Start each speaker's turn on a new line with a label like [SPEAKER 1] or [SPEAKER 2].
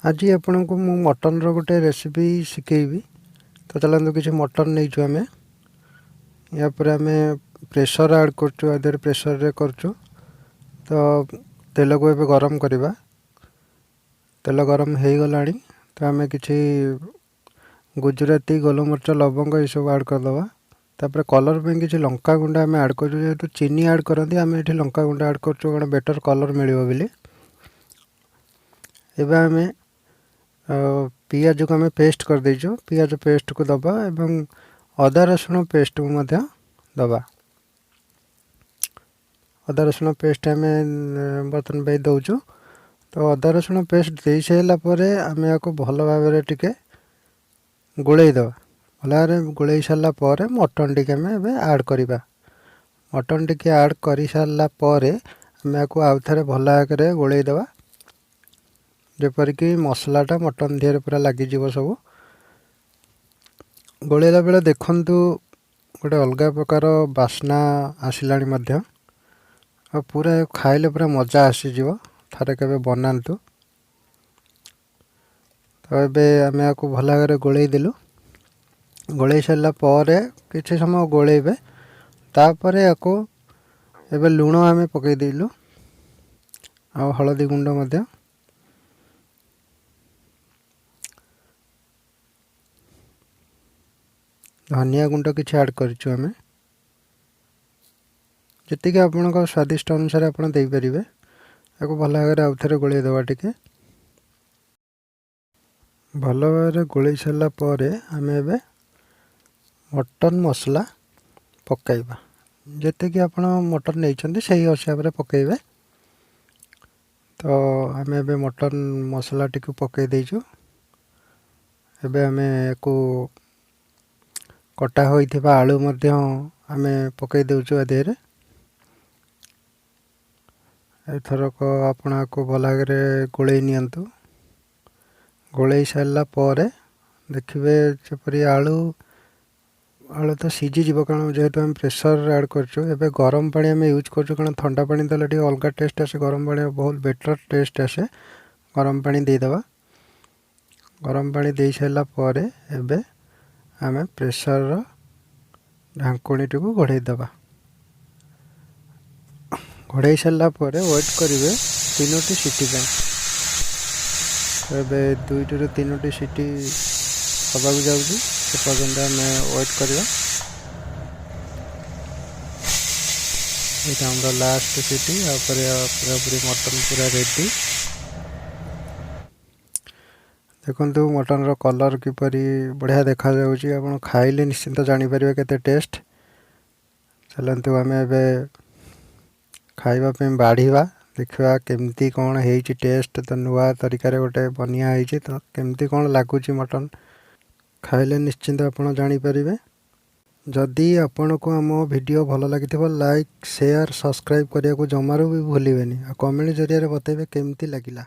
[SPEAKER 1] आज आपण को मु मटन रो गोटे रेसिपी शिखेबी। तो चलते किसी मटन नहीं आम या प्रेशर ऐड कर प्रेशर रे करचु। तो तेल को एबे गरम करवा। तेल गरम हो गला तो आम किसी गुजराती गोलमरिच लवंग ये सब ऐड करदे। तापर कलर पे किसी लंका गुंड आम ऐड कर जेहेतु चीनी ऐड करती आम ये लंका गुंड ऐड कर बेटर कलर मिले बोली। एबे आम पियाज को आम पेस्ट कर देचु। पियाज पेस्ट को दबा एवं अदा रसुण पेस्ट को मध्य दबा। अदा रसुण पेस्ट आम बर्तन पे दौचु। तो अदा रसुण पेस्ट दे सारा आम या भल भाव टिके गोलई दबा। भल भाव गोलई सारापर मटन टी आम ऐड करवा। मटन टी ऐड कर सारापर आम या आउ थे भल भाव गोलई दबा जेपरिक मसलाटा मटन देहरे पूरा लगिज सब। गोलैला बेले देखु गोटे अलग प्रकार बास्ना आसला पूरा खाइले पूरा मजा आसीज। थरे के बनातु। तो ये आम या भल भाव गोलई देलु। गोलई सारापर किसी समय गोलैबे तापर या लुण आम पकईदेलु आ हलदी गुंड मध्य धनिया गुंड किसी ऐड करूँ। आम जी आपण स्वादिष्ट अनुसार आप देपारे या भल भाव आउ थे गोलई दबा। टिके भल भाव गोलई सारापर आम ए मटन मसला पकाइबा। जी आप मटन नहीं से हिसाब से पकईबे। तो आम ए मटन मसला टी पकई देचु। एबे आम को कटा होइथिबा आलू मध्य आम पकई देउछु देहरे। एथरक आपण को भल भाव गोलई नियंतु। गोलई सारा पर देखिए जपरी आलू आलू तो सीझीज कारण जेहेतु आम प्रेसर ऐड करचु। एबे गरम पानी आम यूज करचु कारण ठंडा पानी देले टी अलग टेस्ट आसे। गरम पानी बहुत बेटर टेस्ट आसे। गरम पानी देदेबा। गरम पानी दे सारा पर एबे आम प्रेसर ढांकुणी टी को घोड़े दबा। घोड़े सारापर वेट करेंगे 3टी सीटी पे। एबे 2 ରୁ 3टी सीटी हवा जाऊँगी से पर्यंत आम वेट करवा। यहाँ हमारा लास्ट सीटी पूरा पूरी मटन पूरा रेडी। देखु मटन रो कलर किपरि बढ़िया देखा जाउची। आपण खाइले निश्चिंत जानीपर केते टेस्ट। चलतु आम ए खाइबा पे बाढ़ा देखा केमती कौन है टेस्ट। तो नुआ तरीका गोटे बनिया है तो केमती कौन लगुच मटन खाइले निश्चिंत आप जानीपर। जदि आपण को आम वीडियो भल लगी लाइक शेयर सब्सक्राइब करने को जमारू भी भूलें। कमेंट जरिए बतेबे केमती लगिला।